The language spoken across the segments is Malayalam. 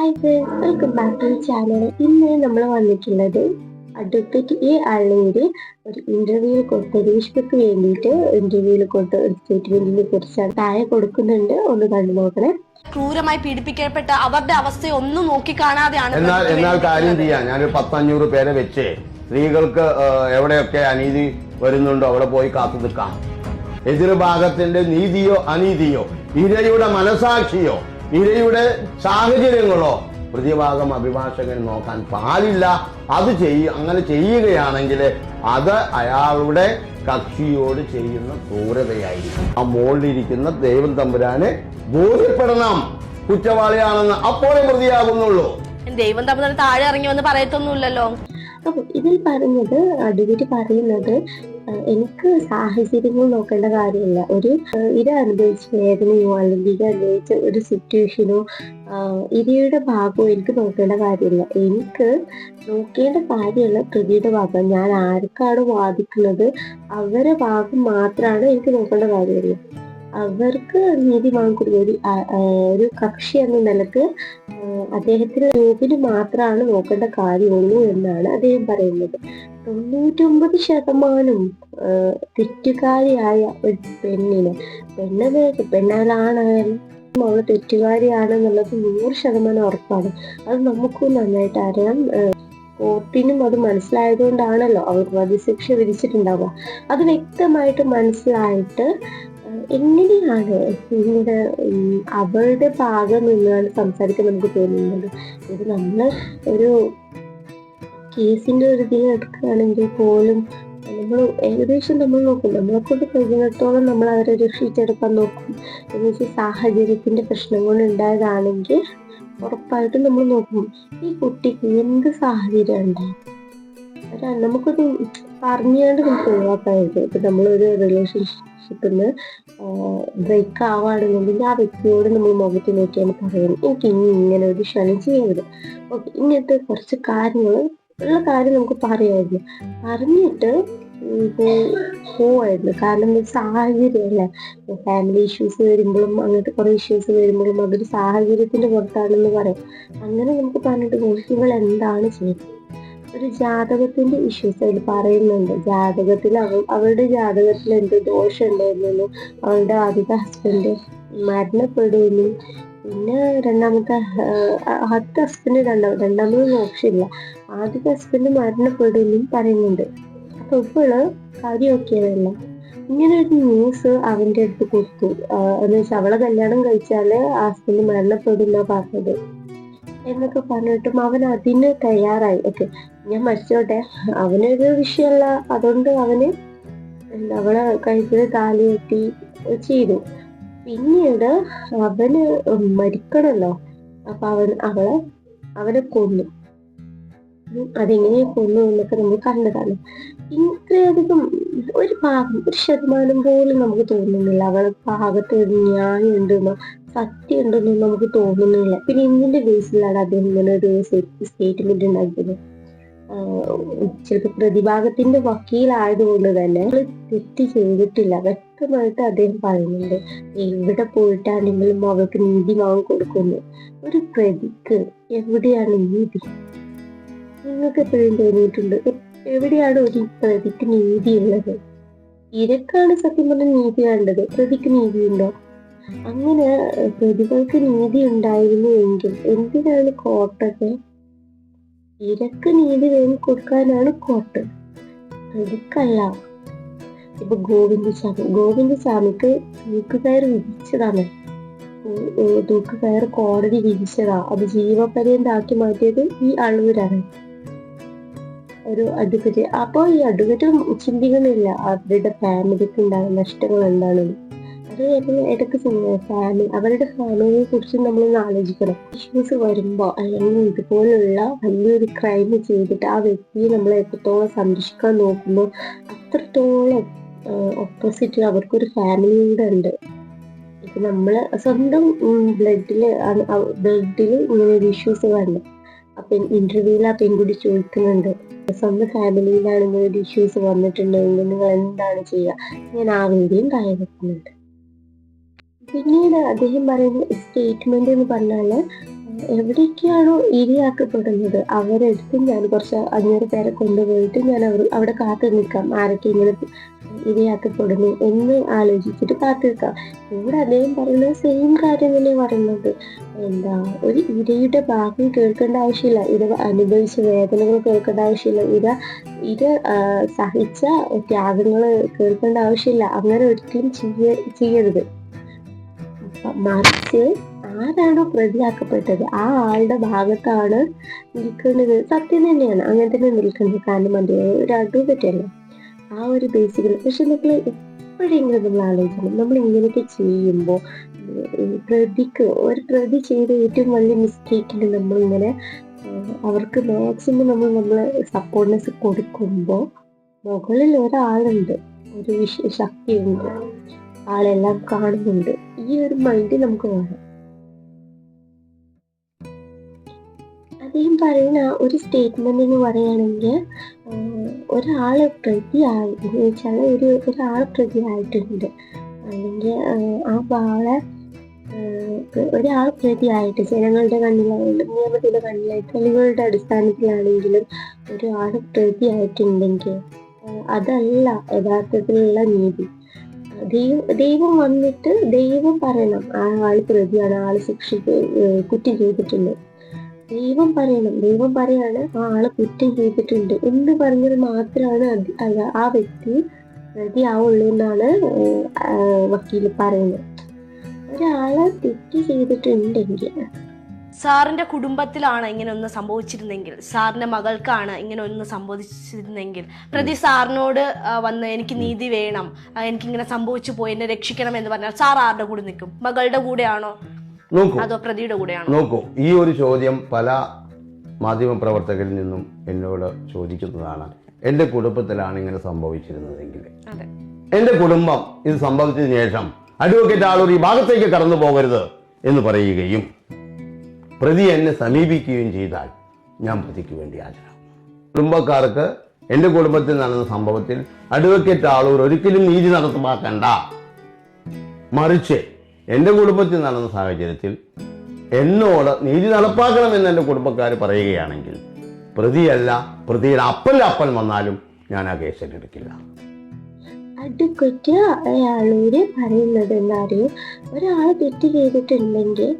Hi guys, welcome back to channel. ഇന്ന് നമ്മൾ വന്നിട്ടുള്ളത് അഡ്വക്കേറ്റ് എ അള്ളൂര് ഒരു ഇന്റർവ്യൂ കൊടുത്ത രേഷ്മയ്ക്ക് വേണ്ടിയിട്ട് ഇന്റർവ്യൂവിൽ കൊടുത്ത ഒരു സ്റ്റേറ്റ്മെന്റിനെ കുറിച്ചാണ്. താഴെ കൊടുക്കുന്നുണ്ട്, ഒന്ന് കണ്ടു നോക്കണേ. ക്രൂരമായി പീഡിപ്പിക്കപ്പെട്ട അവരുടെ അവസ്ഥയെ ഒന്നും നോക്കി കാണാതെയാണ്. എന്നാൽ കാര്യം ചെയ്യാം, ഞാനൊരു 10-500 പേരെ വെച്ച് സ്ത്രീകൾക്ക് എവിടെയൊക്കെ അനീതി വരുന്നുണ്ടോ അവിടെ പോയി കാത്തു നിൽക്കാം. എതിർഭാഗത്തിന്റെ നീതിയോ അനീതിയോ ഇരയുടെ മനസാക്ഷിയോ ഇരയുടെ സാഹചര്യങ്ങളോ പ്രതിഭാഗം അഭിഭാഷകൻ നോക്കാൻ പാടില്ല. അത് അങ്ങനെ ചെയ്യുകയാണെങ്കിൽ അത് അയാളുടെ കക്ഷിയോട് ചെയ്യുന്ന ക്രൂരതയായിരിക്കും. ആ മോളിലിരിക്കുന്ന ദൈവം തമ്പുരാനെ ബോധ്യപ്പെടണം കുറ്റവാളിയാണെന്ന്, അപ്പോഴേ പ്രതിയാകുന്നുള്ളൂ. ദൈവം തമ്പുരാൻ താഴെ ഇറങ്ങി വന്ന് പറയത്തൊന്നുമില്ലല്ലോ. അപ്പൊ ഇതിൽ പറഞ്ഞത് അഡ്വക്കേറ്റ് പറയുന്നത് എനിക്ക് സാഹചര്യങ്ങൾ നോക്കേണ്ട കാര്യമില്ല. ഒരു ഇര അനുഭവിച്ച വേദനയോ അല്ലെങ്കിൽ ഇര അനുഭവിച്ച ഒരു സിറ്റുവേഷനോ ഇരയുടെ ഭാഗമോ എനിക്ക് നോക്കേണ്ട കാര്യമില്ല. എനിക്ക് നോക്കേണ്ട കാര്യമുള്ള പ്രതിയുടെ ഭാഗം. ഞാൻ ആർക്കാണ് വാദിക്കുന്നത് അവരുടെ ഭാഗം മാത്രമാണ് എനിക്ക് നോക്കേണ്ട കാര്യമുള്ളൂ. അവർക്ക് നീതി വാങ്ങിക്കൊടുക്കുന്ന ഒരു കക്ഷി എന്ന നിലക്ക് അദ്ദേഹത്തിന് ജോബിന് മാത്രമാണ് നോക്കേണ്ട കാര്യമുള്ളൂ എന്നാണ് അദ്ദേഹം പറയുന്നത്. 99% തെറ്റുകാരിയായ ഒരു പെണ്ണാലാണായാലും അവള് തെറ്റുകാരിയാണെന്നുള്ളത് 100% ഉറപ്പാണ്. അത് നമുക്കും നന്നായിട്ട് അറിയാം. കോർട്ടിനും അത് മനസ്സിലായതുകൊണ്ടാണല്ലോ അവർ വധശിക്ഷ വിധിച്ചിട്ടുണ്ടാവുക. അത് വ്യക്തമായിട്ട് മനസ്സിലായിട്ട് എങ്ങനെയാണ് ഇങ്ങനെ അവളുടെ ഭാഗം നിന്നാണ് സംസാരിക്കാൻ നമുക്ക് തോന്നുന്നത്. ഇത് നമ്മൾ ഒരു കേസിന്റെ ഒരു ഇതിൽ എടുക്കുകയാണെങ്കിൽ പോലും നമ്മൾ ഏകദേശം നമ്മൾ നോക്കും, നമ്മളെ കൊണ്ട് കഴിയുന്നിടത്തോളം നമ്മൾ അവരെ രക്ഷിച്ചെടുക്കാൻ നോക്കും. എന്ന് വെച്ചാൽ സാഹചര്യത്തിന്റെ പ്രശ്നം കൊണ്ട് ഉണ്ടായതാണെങ്കിൽ ഉറപ്പായിട്ടും നമ്മൾ നോക്കും ഈ കുട്ടിക്ക് എന്ത് സാഹചര്യം ഉണ്ടായി. നമുക്കൊരു പറഞ്ഞുകൊണ്ട് നമുക്ക് ഒഴിവാക്കാനായിട്ട്. ഇപ്പൊ നമ്മളൊരു റിലേഷൻഷിപ്പിന്ന് ബ്രേക്ക് ആവുകയാണെന്നുണ്ടെങ്കിൽ ആ വ്യക്തിയോട് നമ്മൾ മുഖത്ത് നോക്കിയാണ് പറയുന്നത്, എനിക്ക് ഇങ്ങനെ ഒരു ക്ഷണം ചെയ്യരുത്. ഓക്കെ, ഇങ്ങനത്തെ കുറച്ച് ഉള്ള കാര്യം നമുക്ക് പറയായിരുന്നു, പറഞ്ഞിട്ട് പോവായിരുന്നു. കാരണം സാഹചര്യമല്ല, ഫാമിലി ഇഷ്യൂസ് വരുമ്പോഴും അങ്ങനത്തെ കുറെ ഇഷ്യൂസ് വരുമ്പോഴും അതൊരു സാഹചര്യത്തിന്റെ പുറത്താണെന്ന് പറയാം. അങ്ങനെ നമുക്ക് പറഞ്ഞിട്ട് നിങ്ങൾ എന്താണ് ചെയ്യുന്നത്. ഒരു ജാതകത്തിന്റെ ഇഷ്യൂസ് അതിൽ പറയുന്നുണ്ട്. ജാതകത്തിൽ അവളുടെ ജാതകത്തിൽ എന്ത് ദോഷം ഉണ്ടായിരുന്നു, അവളുടെ ആദ്യത്തെ ഹസ്ബൻഡ് മരണപ്പെടുമെന്നും പിന്നെ രണ്ടാമത്തെ ഹസ്ബൻഡ് രണ്ടാമതൊന്നും ഓപ്ഷനില്ല, ആദ്യത്തെ ഹസ്ബൻഡ് മരണപ്പെടുമെന്നും പറയുന്നുണ്ട്. അപ്പൊ ഇപ്പോള് കാര്യമൊക്കെയല്ല. ഇങ്ങനെ ഒരു ന്യൂസ് അവന്റെ അടുത്ത് കൊടുത്തു. എന്ന് വെച്ചാൽ അവളെ കല്യാണം കഴിച്ചാല് ഹസ്ബൻഡ് മരണപ്പെടുന്ന പറഞ്ഞത് എന്നൊക്കെ പറഞ്ഞിട്ടും അവൻ അതിന് തയ്യാറായി. ഓക്കെ, ഞാൻ മരിച്ചോട്ടെ, അവനൊരു വിഷയമല്ല, അതുകൊണ്ട് അവന് അവളെ കഴുത്തിൽ താലി കെട്ടി ചെയ്തു. പിന്നീട് അവന് മരിക്കണല്ലോ, അപ്പൊ അവനെ കൊന്നു. അതെങ്ങനെ കൊന്നു എന്നൊക്കെ നമ്മൾ കണ്ടതാണ്. ഇത്രയധികം ഒരു ശതമാനം പോലും നമുക്ക് തോന്നുന്നില്ല അവളെ ഭാഗത്ത് ന്യായം ഉണ്ടെന്നോ സത്യം ഉണ്ടെന്നോ നമുക്ക് തോന്നുന്നില്ല. പിന്നെ എന്തിന്റെ ബേസിലാണ് അദ്ദേഹം ഇങ്ങനെ ഒരു സ്റ്റേറ്റ്മെന്റ് ഉണ്ടാക്കിയത്? ചിലപ്പോൾ പ്രതിഭാഗത്തിന്റെ വക്കീലായതുകൊണ്ട് തന്നെ തെറ്റ് ചെയ്തിട്ടില്ല വ്യക്തമായിട്ട് അദ്ദേഹം പറയുന്നുണ്ട്. എവിടെ പോയിട്ടാണെങ്കിലും അവർക്ക് നീതി വാങ്ങിക്കൊടുക്കുന്നു. ഒരു പ്രതിക്ക് എവിടെയാണ് നീതി? നിങ്ങൾക്ക് എപ്പോഴും തോന്നിയിട്ടുണ്ട് എവിടെയാണ് ഒരു പ്രതിക്ക് നീതി ഉള്ളത്? ഇരക്കാണ് സത്യം പറഞ്ഞ നീതി വേണ്ടത്, പ്രതിക്ക് നീതിയുണ്ടോ? അങ്ങനെ പ്രതികൾക്ക് നീതി ഉണ്ടായിരുന്നു എങ്കിൽ എന്തിനാണ് കോർട്ടൊക്കെ? ഇരക്ക് നീതി വേണ്ടി കൊടുക്കാനാണ് കോർട്ട്, പ്രതിക്കല്ല. ഇപ്പൊ ഗോവിന്ദസ്വാമിക്ക് തൂക്കുകയർ വിധിച്ചതാണ്. തൂക്കുകയർ കോടതി വിധിച്ചതാ. അത് ജീവപര്യന്താക്കി മാറ്റിയത് ഈ അള്ളൂരാണ്, ഒരു അഡ്വക്കേറ്റ്. അപ്പൊ ഈ അഡ്വക്കേറ്റ് ചിന്തിക്കുന്നില്ല അവരുടെ ഫാമിലിക്ക് ഉണ്ടാകുന്ന നഷ്ടങ്ങൾ എന്താണെന്ന്. അത് ഇടയ്ക്ക് അവരുടെ ഫാമിലിയെ കുറിച്ച് നമ്മളൊന്ന് ആലോചിക്കണം. ഇഷ്യൂസ് വരുമ്പോ അല്ലെങ്കിൽ ഇതുപോലുള്ള വലിയൊരു ക്രൈം ചെയ്തിട്ട് ആ വ്യക്തിയെ നമ്മൾ എത്രത്തോളം സംരക്ഷിക്കാൻ നോക്കുമ്പോ അത്രത്തോളം ഓപ്പോസിറ്റ് അവർക്കൊരു ഫാമിലി കൂടെ ഉണ്ട്. ഇപ്പൊ നമ്മള് സ്വന്തം ബ്ലഡില് ഇങ്ങനെ ഒരു ഇഷ്യൂസ് കണ്ടു. അപ്പൊ ഇന്റർവ്യൂവിൽ ആ പെൺകുട്ടി ചോദിക്കുന്നുണ്ട്, സ്വന്തം ഫാമിലിയിലാണ് ഇങ്ങനെ ഒരു ഇഷ്യൂസ് വന്നിട്ടുണ്ടെങ്കിൽ നിങ്ങൾ എന്താണ് ചെയ്യുക? ഞാൻ ആ വീഡിയോയും താഴെ വെക്കുന്നുണ്ട്. പിന്നീട് അദ്ദേഹം പറയുന്ന സ്റ്റേറ്റ്മെന്റ് എന്ന് പറഞ്ഞാല് എവിടേക്കാണോ ഇരയാക്കപ്പെടുന്നത് അവരെടുത്ത് ഞാൻ കുറച്ച് 500 പേരെ കൊണ്ടുപോയിട്ട് ഞാൻ അവിടെ കാത്തു നിൽക്കാം, ആരൊക്കെ ഇങ്ങനെ ഇരയാക്കപ്പെടുന്നു എന്ന് ആലോചിച്ചിട്ട് കാത്തു നിൽക്കാം. ഇവിടെ അദ്ദേഹം പറയുന്നത് സെയിം കാര്യം തന്നെ പറയുന്നത്. എന്താ, ഒരു ഇരയുടെ ഭാഗം കേൾക്കേണ്ട ആവശ്യമില്ല, ഇര അനുഭവിച്ച വേദനകൾ കേൾക്കേണ്ട ആവശ്യമില്ല, ഇര സഹിച്ച ത്യാഗങ്ങൾ കേൾക്കേണ്ട ആവശ്യമില്ല. അങ്ങനെ ഒരിക്കലും ചെയ്യരുത്. മറിച്ച് ആരാണോ പ്രതിയാക്കപ്പെട്ടത് ആ ആളുടെ ഭാഗത്താണ് നിൽക്കേണ്ടത്. സത്യം തന്നെയാണ്, അങ്ങനെ തന്നെ നിൽക്കേണ്ടത്. കാരണം അദ്ദേഹം ഒരു അഡ്വക്കേറ്റ് അല്ല. ആ ഒരു ബേസിക്കൽ. പക്ഷെ നമ്മൾ എപ്പോഴെങ്കിലും നമ്മൾ ആലോചിക്കണം, നമ്മൾ ഇങ്ങനെയൊക്കെ ചെയ്യുമ്പോൾ ഒരു പ്രതി ചെയ്ത ഏറ്റവും വലിയ മിസ്റ്റേക്കിൽ നമ്മളിങ്ങനെ അവർക്ക് മാക്സിമം നമ്മളെ സപ്പോർട്ട്നെസ് കൊടുക്കുമ്പോൾ മുകളിൽ ഒരാളുണ്ട്, ഒരു ശക്തിയുണ്ട്, ആളെല്ലാം കാണുന്നുണ്ട്. ഈ ഒരു മൈൻഡ് നമുക്ക് വേണം. അദ്ദേഹം പറയുന്ന ഒരു സ്റ്റേറ്റ്മെന്റ് എന്ന് പറയുകയാണെങ്കിൽ, ഒരാള് പ്രതിയായി എന്ന് വെച്ചാൽ ഒരാൾ പ്രതിയായിട്ടുണ്ട്, അല്ലെങ്കിൽ ഒരാൾ പ്രതിയായിട്ട് ജനങ്ങളുടെ കണ്ണിലായാലും നിയമത്തിന്റെ കണ്ണിലായിട്ട് തെളിവുകളുടെ അടിസ്ഥാനത്തിലാണെങ്കിലും ഒരാൾ പ്രതിയായിട്ടുണ്ടെങ്കിൽ അതല്ല യഥാർത്ഥത്തിലുള്ള നീതി. ദൈവം വന്നിട്ട് ദൈവം പറയണം ആ ആള് പ്രതിയാണ്, ആള് കുറ്റം ചെയ്തിട്ടുണ്ട്. ദൈവം പറയാണ് ആ ആള് കുറ്റം ചെയ്തിട്ടുണ്ട് എന്ന് പറഞ്ഞത് മാത്രമാണ് ആ വ്യക്തി പ്രതിയാവുള്ളൂ എന്നാണ് വക്കീല് പറയുന്നത്. ഒരാള് തെറ്റ് ചെയ്തിട്ടുണ്ടെങ്കിൽ, സാറിന്റെ കുടുംബത്തിലാണ് ഇങ്ങനെ ഒന്ന് സംഭവിച്ചിരുന്നെങ്കിൽ, സാറിന്റെ മകൾക്കാണ് ഇങ്ങനെ ഒന്ന് സംഭവിച്ചിരുന്നെങ്കിൽ, പ്രതി സാറിനോട് വന്ന് എനിക്ക് നീതി വേണം, എനിക്കിങ്ങനെ സംഭവിച്ചു പോയി, എന്നെ രക്ഷിക്കണം എന്ന് പറഞ്ഞാൽ സാർ ആരുടെ കൂടെ നിൽക്കും? മകളുടെ കൂടെയാണോ അതോ പ്രതിയുടെ കൂടെയാണോ? നോക്കൂ, ഈ ഒരു ചോദ്യം പല മാധ്യമപ്രവർത്തകരിൽ നിന്നും എന്നോട് ചോദിക്കുന്നതാണ്. എന്റെ കുടുംബത്തിലാണ് ഇങ്ങനെ സംഭവിച്ചിരുന്നതെങ്കിൽ, എന്റെ കുടുംബം ഇത് സംഭവിച്ചതിന് ശേഷം അഡ്വക്കേറ്റ് ആളൂർ ഈ ഭാഗത്തേക്ക് കടന്നു പോകരുത് എന്ന് പറയുകയും പ്രതി എന്നെ സമീപിക്കുകയും ചെയ്താൽ ഞാൻ പ്രതിക്ക് വേണ്ടി ഹാജരാകും. കുടുംബക്കാർക്ക് എന്റെ കുടുംബത്തിൽ നടന്ന സംഭവത്തിൽ അഡ്വക്കേറ്റ് ആളൂർ ഒരിക്കലും നീതി നടപ്പാക്കണ്ട, മറിച്ച് എന്റെ കുടുംബത്തിൽ നടന്ന സാഹചര്യത്തിൽ എന്നോട് നീതി നടപ്പാക്കണമെന്ന് എന്റെ കുടുംബക്കാർ പറയുകയാണെങ്കിൽ പ്രതിയല്ല, പ്രതിയുടെ അപ്പൻ വന്നാലും ഞാൻ ആ കേസ് ഏറ്റെടുക്കില്ല. അഡ്വക്കേറ്റ് ആളൂര് പറയുന്നത് എന്താ അറിയോ, ഒരാള് തെറ്റ് ചെയ്തിട്ടുണ്ടെങ്കിൽ,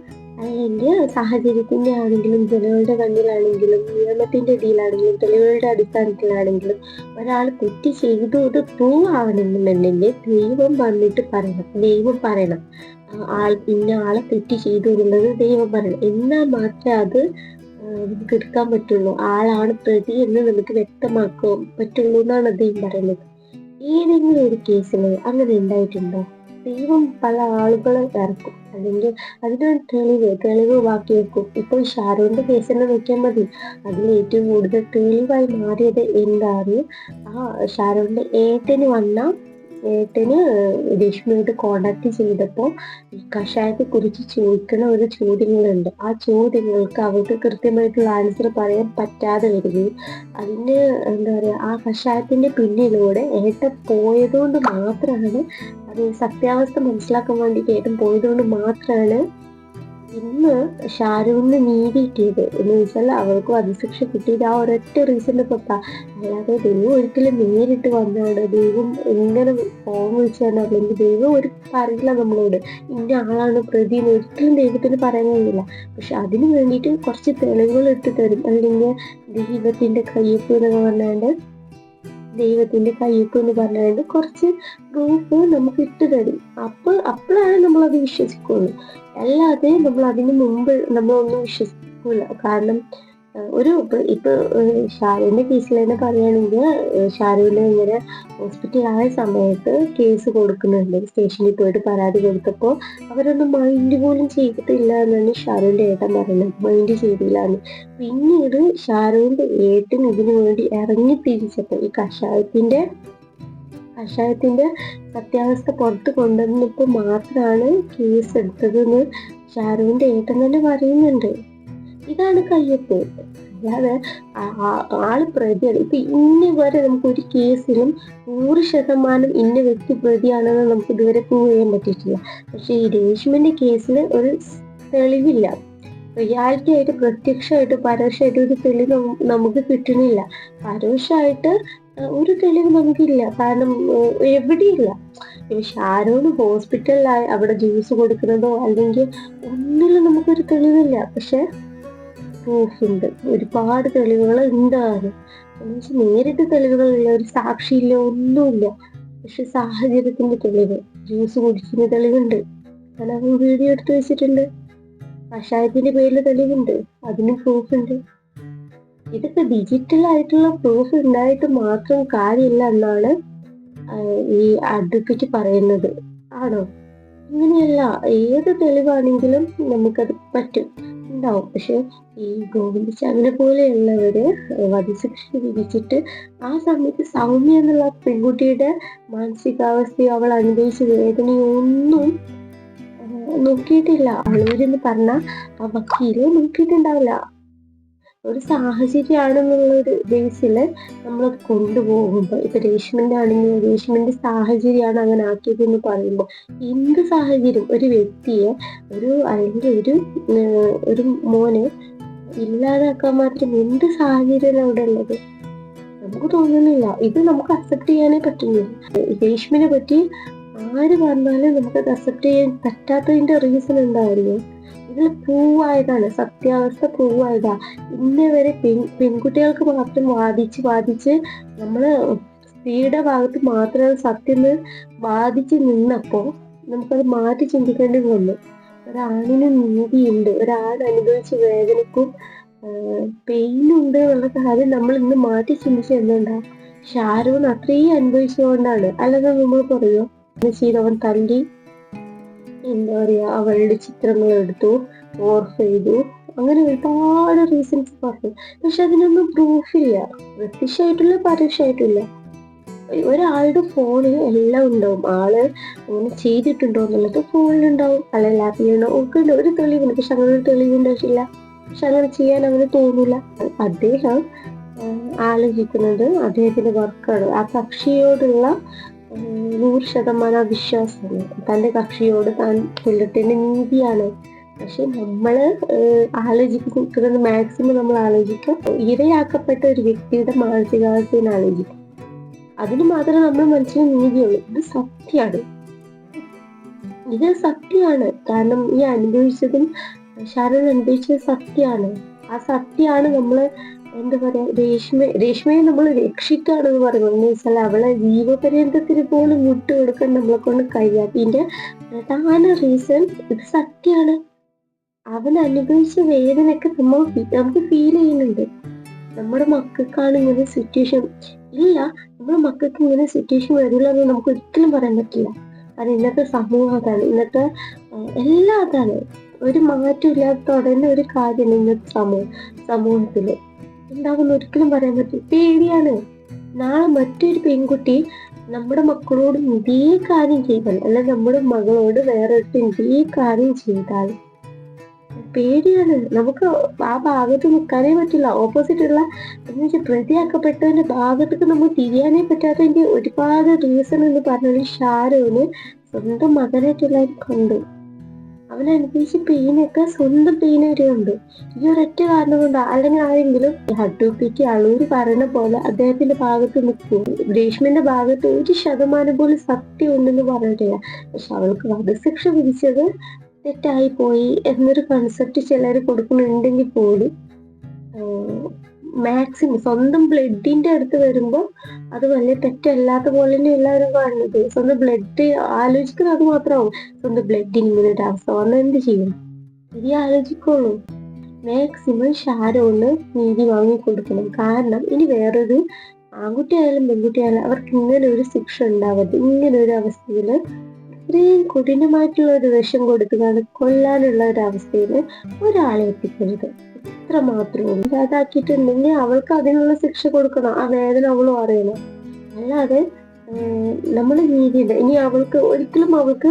അല്ലെങ്കിൽ സാഹചര്യത്തിന്റെ ആണെങ്കിലും ജനങ്ങളുടെ കണ്ണിലാണെങ്കിലും നിയമത്തിന്റെ ഇതിലാണെങ്കിലും തെളിവുകളുടെ അടിസ്ഥാനത്തിലാണെങ്കിലും ഒരാൾ തെറ്റ് ചെയ്തു അത് പ്രൂവ് ആവണമെന്നുണ്ടെങ്കിൽ ദൈവം വന്നിട്ട് പറയണം ഇന്ന ആളെ തെറ്റ് ചെയ്തു എന്നുള്ളത് ദൈവം പറയണം. എന്നാൽ മാത്രമേ അത് നമുക്ക് എടുക്കാൻ പറ്റുള്ളൂ, ആളാണ് പ്രതി എന്ന് നമുക്ക് വ്യക്തമാക്കാൻ പറ്റുള്ളൂ എന്നാണ് അദ്ദേഹം പറയുന്നത്. ഏതെങ്കിലും ഒരു കേസിൽ അങ്ങനെ ഉണ്ടായിട്ടുണ്ടോ? ദൈവം പല ആളുകളെ ഇറക്കും, അല്ലെങ്കിൽ അതിനൊരു തെളിവ് ബാക്കി വെക്കും. ഇപ്പൊ ഷാരൂന്റെ കേസ് തന്നെ നോക്കിയാൽ മതി. അതിൽ ഏറ്റവും കൂടുതൽ തെളിവായി മാറിയത് എന്താണ്? ആ ഷാരൂന്റെ ഏട്ടന് രശ്മിയോട് കോണ്ടാക്ട് ചെയ്തപ്പോൾ ഈ കഷായത്തെ കുറിച്ച് ചോദിക്കുന്ന ഒരു ചോദ്യങ്ങളുണ്ട്. ആ ചോദ്യങ്ങൾക്ക് അവർക്ക് കൃത്യമായിട്ടുള്ള ആൻസർ പറയാൻ പറ്റാതെ വരികയും അതിന് എന്താ പറയാ, ആ കഷായത്തിന്റെ പിന്നിലൂടെ ഏട്ടൻ പോയതുകൊണ്ട് മാത്രമാണ്, അത് സത്യാവസ്ഥ മനസ്സിലാക്കാൻ വേണ്ടിയിട്ട് ഏട്ടൻ പോയതുകൊണ്ട് മാത്രമാണ് ഇന്ന് ഷാരൂഖിന് നീതി കിട്ടിയത്. എന്ന് വെച്ചാൽ അവർക്ക് വധശിക്ഷ കിട്ടിയത് ആ ഒരൊറ്റ റീസണിന്റെ പുറത്താ. അല്ലാതെ ദൈവം ഒരിക്കലും നേരിട്ട് വന്നാണ്, ദൈവം എങ്ങനെ ഫോൺ വിളിച്ചാണ്, അല്ലെങ്കിൽ ദൈവം ഒരു പറയില്ല നമ്മളോട് ഇന്ന ആളാണ് പ്രതി എന്ന് ഒരിക്കലും ദൈവത്തിന് പറയാൻ കഴിയില്ല. പക്ഷെ അതിന് വേണ്ടിയിട്ട് കുറച്ച് തെളിവുകൾ ഇട്ട് തരും, അല്ലെങ്കിൽ ദൈവത്തിന്റെ കയ്യൊപ്പ് എന്നൊക്കെ പറഞ്ഞാണ്ട് കുറച്ച് പ്രൂഫ് നമുക്ക് ഇട്ട് തരും. അപ്പോഴാണ് നമ്മളത് വിശ്വസിക്കുള്ളൂ. അല്ലാതെ നമ്മൾ അതിന് മുമ്പ് നമ്മളൊന്നും വിശ്വസിക്കൂല. കാരണം ഇപ്പൊ ഷാരൂന്റെ കേസിൽ തന്നെ പറയുകയാണെങ്കിൽ, ഷാരൂന് ഇങ്ങനെ ഹോസ്പിറ്റലായ സമയത്ത് കേസ് കൊടുക്കുന്നുണ്ട്. സ്റ്റേഷനിൽ പോയിട്ട് പരാതി കൊടുത്തപ്പോൾ അവരൊന്നും മൈൻഡ് പോലും ചെയ്തിട്ടില്ല എന്നാണ് ഷാരൂന്റെ ഏട്ടൻ പറയുന്നത്. മൈൻഡ് ചെയ്തില്ല എന്ന്. പിന്നീട് ഷാരൂന്റെ ഏട്ടൻ ഇതിനു വേണ്ടി ഇറങ്ങി തിരിച്ചപ്പോൾ ഈ കഷായത്തിന്റെ സത്യാവസ്ഥ പുറത്ത് കൊണ്ടുവന്നപ്പോൾ മാത്രമാണ് കേസ് എടുത്തതെന്ന് ഷാരൂന്റെ ഏട്ടൻ തന്നെ പറയുന്നുണ്ട്. ഇതാണ് കയ്യൊപ്പ്. അല്ലാതെ ആള് പ്രതിയാണ്. ഇപ്പൊ ഇന്ന വരെ നമുക്ക് ഒരു കേസിലും 100% ഇന്ന വ്യക്തി പ്രതിയാണെന്ന് നമുക്ക് ഇതുവരെ പ്രൂവ് ചെയ്യാൻ പറ്റിയിട്ടില്ല. പക്ഷെ ഈ രേഷ്മന്റെ കേസിൽ ഒരു തെളിവില്ല. റിയാലിറ്റി ആയിട്ട് പ്രത്യക്ഷമായിട്ട് പരോക്ഷമായിട്ട് ഒരു തെളിവ് നമുക്ക് കിട്ടുന്നില്ല. പരോക്ഷമായിട്ട് ഒരു തെളിവ് നമുക്കില്ല. കാരണം എവിടെയില്ല. ഇപ്പൊ ഷാരോൺ ഹോസ്പിറ്റലിലായി അവിടെ ജ്യൂസ് കൊടുക്കുന്നതോ അല്ലെങ്കിൽ ഒന്നിലും നമുക്കൊരു തെളിവില്ല. പക്ഷെ പ്രൂഫ് ഉണ്ട്, ഒരുപാട് തെളിവുകൾ ഉണ്ടാകും. എന്നുവെച്ചാൽ നേരിട്ട് തെളിവുകളില്ല, ഒരു സാക്ഷിയില്ല, ഒന്നുമില്ല. പക്ഷെ സാഹചര്യത്തിന്റെ തെളിവ്, ജ്യൂസ് കുടിക്കുന്ന തെളിവുണ്ട്. ഞാൻ അവൻ വീഡിയോ എടുത്ത് വെച്ചിട്ടുണ്ട്. കഷായത്തിന്റെ പേരിൽ തെളിവുണ്ട്, അതിന് പ്രൂഫ് ഉണ്ട്. ഇതൊക്കെ ഡിജിറ്റൽ ആയിട്ടുള്ള പ്രൂഫ് ഉണ്ടായിട്ട് മാത്രം കാര്യമില്ല എന്നാണ് ഈ അഡ്വക്കേറ്റ് പറയുന്നത്. ആണോ? അങ്ങനെയല്ല. ഏത് തെളിവാണെങ്കിലും നമുക്കത് പറ്റും, ഉണ്ടാവും. പക്ഷെ ഈ ഗോവിന്ദചാമിനെ പോലെയുള്ളവര് വധശിക്ഷ വിധിച്ചിട്ട് ആ സമയത്ത് സൗമ്യ എന്നുള്ള പെൺകുട്ടിയുടെ മാനസികാവസ്ഥയോ അവൾ അനുഭവിച്ച വേദനയൊന്നും നോക്കിയിട്ടില്ല. അളൂരെന്ന് പറഞ്ഞ ആ വക്കീല് നോക്കിയിട്ടുണ്ടാവില്ല. ഒരു സാഹചര്യമാണെന്നുള്ള ഒരു ബേസില് നമ്മളത് കൊണ്ടുപോകുമ്പോൾ, ഇപ്പൊ രേഷ്മന്റെ ആണെങ്കിൽ രേഷ്മന്റെ സാഹചര്യമാണ് അങ്ങനെ ആക്കിയതെന്ന് പറയുമ്പോൾ, എന്ത് സാഹചര്യം ഒരു വ്യക്തിയെ അല്ലെങ്കിൽ ഒരു മോനെ ഇല്ലാതാക്കാൻ മാത്രം എന്ത് സാഹചര്യം അവിടെ ഉള്ളത്? നമുക്ക് തോന്നുന്നില്ല. ഇത് നമുക്ക് അക്സെപ്റ്റ് ചെയ്യാനേ പറ്റുന്നില്ല. രേഷ്മിനെ പറ്റി ആര് പറഞ്ഞാലും നമുക്കത് അക്സെപ്റ്റ് ചെയ്യാൻ പറ്റാത്തതിന്റെ റീസൺ എന്തായിരുന്നു? ഇതിൽ പ്രൂവ് ആയതാണ്, സത്യാവസ്ഥ പ്രൂവ് ആയതാ. ഇന്നേ വരെ പെൺകുട്ടികൾക്ക് മാത്രം വാദിച്ച് നമ്മള് സ്ത്രീയുടെ ഭാഗത്ത് മാത്രം സത്യം വാദിച്ച് നിന്നപ്പോ നമുക്കത് മാറ്റി ചിന്തിക്കേണ്ടി വന്നു. ഒരാണിന് നീതിയുണ്ട്, ഒരാൺ അനുഭവിച്ച വേദനക്കും പെയിനുണ്ട് എന്നുള്ള കാര്യം നമ്മൾ ഇന്ന് മാറ്റി ചിന്തിച്ച് എന്തുണ്ടാ? ഷാരൂൺ അത്രയും അനുഭവിച്ചുകൊണ്ടാണ്. അല്ലാതെ നമ്മൾ പറയോ അവൻ തല്ലി, എന്താ പറയാ, അവളുടെ ചിത്രങ്ങൾ എടുത്തു, ഓർഫ് ചെയ്തു, അങ്ങനെ ഒരുപാട് റീസൺസ് പറഞ്ഞു. പക്ഷെ അതിനൊന്നും പ്രൂഫില്ല, പ്രത്യക്ഷമായിട്ടില്ല പരോക്ഷമായിട്ടില്ല. ഒരാളുടെ ഫോണിൽ എല്ലാം ഉണ്ടാവും. ആള് അങ്ങനെ ചെയ്തിട്ടുണ്ടോ എന്നുള്ളത് ഫോണിലുണ്ടാവും, അല്ലെ ലാപ്പിലുണ്ടാവും, ഒക്കെ ഉണ്ട്. ഒരു തെളിവുണ്ട്. പക്ഷെ അങ്ങനെ ഒരു തെളിവുണ്ടായിട്ടില്ല. പക്ഷെ അങ്ങനെ ചെയ്യാൻ അവന് തോന്നില്ല. അദ്ദേഹം ആലോചിക്കുന്നത് അദ്ദേഹത്തിന്റെ വർക്കാണ്. ആ കക്ഷിയോടുള്ള 100% വിശ്വാസമാണ്. തന്റെ കക്ഷിയോട് താൻ പുലർത്തേണ്ട നീതിയാണ്. പക്ഷെ നമ്മള് ആലോചിക്കുന്നത് മാക്സിമം നമ്മൾ ആലോചിക്കുക ഇരയാക്കപ്പെട്ട ഒരു വ്യക്തിയുടെ മാനസികാവസ്ഥയെ ആലോചിക്കും. അതിന് മാത്രമേ നമ്മുടെ മനസ്സിന് നീതിയുള്ളൂ. ഇത് സത്യമാണ്, ഇത് സത്യമാണ്. കാരണം ഈ അനുഭവിച്ചതും ഷാരൂൺ അനുഭവിച്ചത് സത്യമാണ്. ആ സത്യമാണ് നമ്മള് എന്താ പറയാ, രേഷ്മയെ നമ്മൾ രക്ഷിക്കുകയാണെന്ന് പറയുന്നത്. എന്ന് വെച്ചാൽ അവളെ ജീവപര്യന്തത്തിന് പോലും വിട്ടുകൊടുക്കാൻ നമ്മളെ കൊണ്ട് കഴിയാത്തതിന്റെ പ്രധാന റീസൺ ഇത് സത്യമാണ്. അവൻ അനുഭവിച്ച വേദനയൊക്കെ നമുക്ക് ഫീൽ ചെയ്യുന്നുണ്ട്. നമ്മുടെ മക്കൾക്കാണ് ഇങ്ങനെ സിറ്റുവേഷൻ ഇല്ല, നമ്മുടെ മക്കൾക്ക് ഇങ്ങനെ സിറ്റുവേഷൻ വരില്ല എന്ന് നമുക്ക് ഒരിക്കലും പറയാൻ പറ്റില്ല. കാരണം ഇന്നത്തെ സമൂഹം അതാണ്, ഇന്നത്തെ എല്ലാം അതാണ്. ഒരു മാറ്റം ഇല്ലാത്ത തുടരുന്ന ഒരു കാര്യമാണ് ഇന്നത്തെ സമൂഹത്തില് ഉണ്ടാകുന്ന ഒരിക്കലും പറയാൻ പറ്റും. പേടിയാണ്. നാളെ മറ്റൊരു പെൺകുട്ടി നമ്മുടെ മക്കളോട് ഇതേ കാര്യം ചെയ്താൽ, അല്ല നമ്മുടെ മകളോട് വേറെ ഇതേ കാര്യം ചെയ്താൽ പേടിയാണ്. നമുക്ക് ആ ഭാഗത്ത് നിൽക്കാനേ പറ്റില്ല. ഓപ്പോസിറ്റ് ഉള്ള എന്ന് വെച്ചാൽ പ്രതിയാക്കപ്പെട്ടതിന്റെ ഭാഗത്തേക്ക് നമ്മൾ തിരിയാനേ പറ്റാത്തതിന്റെ ഒരുപാട് റീസൺ എന്ന് പറഞ്ഞാൽ ഷാരൂന് സ്വന്തം മകനായിട്ടുള്ളവർ കണ്ടു. അവൻ അനുഭവിച്ച പെയിനൊക്കെ സ്വന്തം പെയിനായിട്ട് കണ്ടു. ഈ ഒരൊറ്റ കാരണം കൊണ്ട്. അല്ലെങ്കിൽ ആരെങ്കിലും അഡ്വക്കേറ്റ് അളൂര് പറയുന്ന പോലെ അദ്ദേഹത്തിന്റെ ഭാഗത്ത് നിൽക്കും. രേഷ്മന്റെ ഭാഗത്ത് 1% പോലും സത്യം ഉണ്ടെന്ന് പറഞ്ഞിട്ടില്ല. പക്ഷെ അവൾക്ക് വധശിക്ഷ വിധിച്ചത് തെറ്റായി പോയി എന്നൊരു കൺസെപ്റ്റ് ചിലർ കൊടുക്കുന്നുണ്ടെങ്കിൽ പോലും മാക്സിമം സ്വന്തം ബ്ലഡിന്റെ അടുത്ത് വരുമ്പോൾ അത് വലിയ തെറ്റല്ലാത്ത പോലെ തന്നെ എല്ലാവരും കാണുന്നത്. സ്വന്തം ബ്ലഡ് ആലോചിക്കുന്നത് അത് മാത്രമാവും. സ്വന്തം ബ്ലഡിന് ഇങ്ങനെ ഒരു അവസ്ഥ വന്നാൽ എന്ത് ചെയ്യും? ഇനി ആലോചിക്കുള്ളൂ. മാക്സിമം ഷാരൂണ് നീതി വാങ്ങിക്കൊടുക്കണം. കാരണം ഇനി വേറൊരു ആൺകുട്ടിയായാലും പെൺകുട്ടിയായാലും അവർക്ക് ഇങ്ങനെ ഒരു ശിക്ഷ ഉണ്ടാവരുത്. ഇങ്ങനെ ഒരു അവസ്ഥയിൽ ഇത്രയും കഠിനമായിട്ടുള്ള ഒരു വിഷം കൊടുത്തുകൊണ്ട് കൊല്ലാനുള്ള ഒരു അവസ്ഥയിൽ ഒരാളെ എത്തിക്കരുത്. ഇത്ര മാത്രമേ ഉള്ളൂ. അതാക്കിയിട്ടുണ്ടെങ്കിൽ അവൾക്ക് അതിനുള്ള ശിക്ഷ കൊടുക്കണം. ആ വേദന അവളും അറിയണം. അല്ലാതെ നമ്മള് നീതിയില്ല. ഇനി ഒരിക്കലും അവൾക്ക്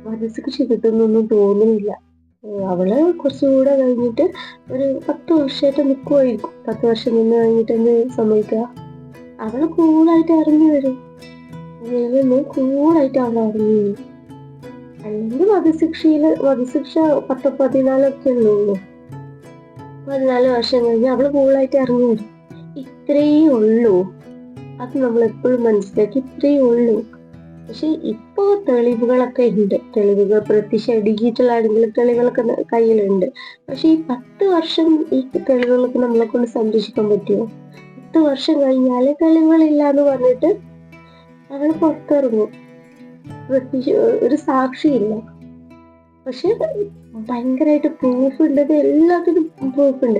വധശിക്ഷ കിട്ടുന്നൊന്നും തോന്നുന്നില്ല. അവള് കുറച്ചുകൂടെ കഴിഞ്ഞിട്ട് ഒരു 10 വർഷമായിട്ട് നിൽക്കുമായിരിക്കും. 10 വർഷം നിന്ന് കഴിഞ്ഞിട്ട് എന്ത് സംഭവിക്കുക? അവള് കൂളായിട്ട് ഇറങ്ങി വരും. കൂളായിട്ട് അവൾ ഇറങ്ങി വരും. അല്ലെങ്കിൽ വധശിക്ഷ 10-14 ഉള്ളൂ. 14 വർഷം കഴിഞ്ഞ് അവള് കൂളായിട്ട് ഇറങ്ങി വരും. ഇത്രയേ ഉള്ളൂ. അത് നമ്മൾ എപ്പോഴും മനസ്സിലാക്കി, ഇത്രയേ ഉള്ളൂ. പക്ഷെ ഇപ്പോ തെളിവുകളൊക്കെ ഉണ്ട്. തെളിവുകൾ പ്രത്യക്ഷ ഡിജിറ്റൽ ആണെങ്കിലും തെളിവുകളൊക്കെ കയ്യിലുണ്ട്. പക്ഷെ ഈ 10 വർഷം ഈ തെളിവുകളൊക്കെ നമ്മളെ കൊണ്ട് സംരക്ഷിക്കാൻ പറ്റുമോ? 10 വർഷം കഴിഞ്ഞാല് തെളിവുകളില്ല എന്ന് പറഞ്ഞിട്ട് അവള് പുറത്തിറങ്ങും. പ്രത്യക്ഷ ഒരു സാക്ഷിയില്ല. പക്ഷെ ഭയങ്കരമായിട്ട് പ്രൂഫ് ഉണ്ട്. എല്ലാത്തിനും പ്രൂഫ് ഉണ്ട്.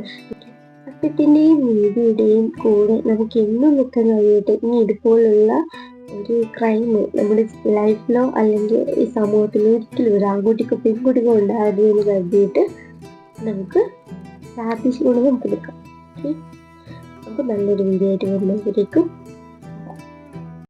സത്യത്തിന്റെയും നീതിയുടെയും കൂടെ നമുക്ക് എന്നും നിൽക്കാൻ കഴിയട്ടെ. ഇനി ഇതുപോലുള്ള ഒരു ക്രൈം നമ്മുടെ ലൈഫിലോ അല്ലെങ്കിൽ ഈ സമൂഹത്തിലോ ഒരിക്കലും ഒരു ആൺകുട്ടിക്കോ പെൺകുട്ടിക്കോ ഉണ്ടാകരുത് എന്ന് കരുതിയിട്ട് നമുക്ക് പ്രാർത്ഥിച്ചുകൊണ്ട് നമുക്ക് നിൽക്കാം. ഓക്കെ, നമുക്ക് നല്ലൊരു വീഡിയോ ആയിട്ട് വരുന്നതിലേക്കും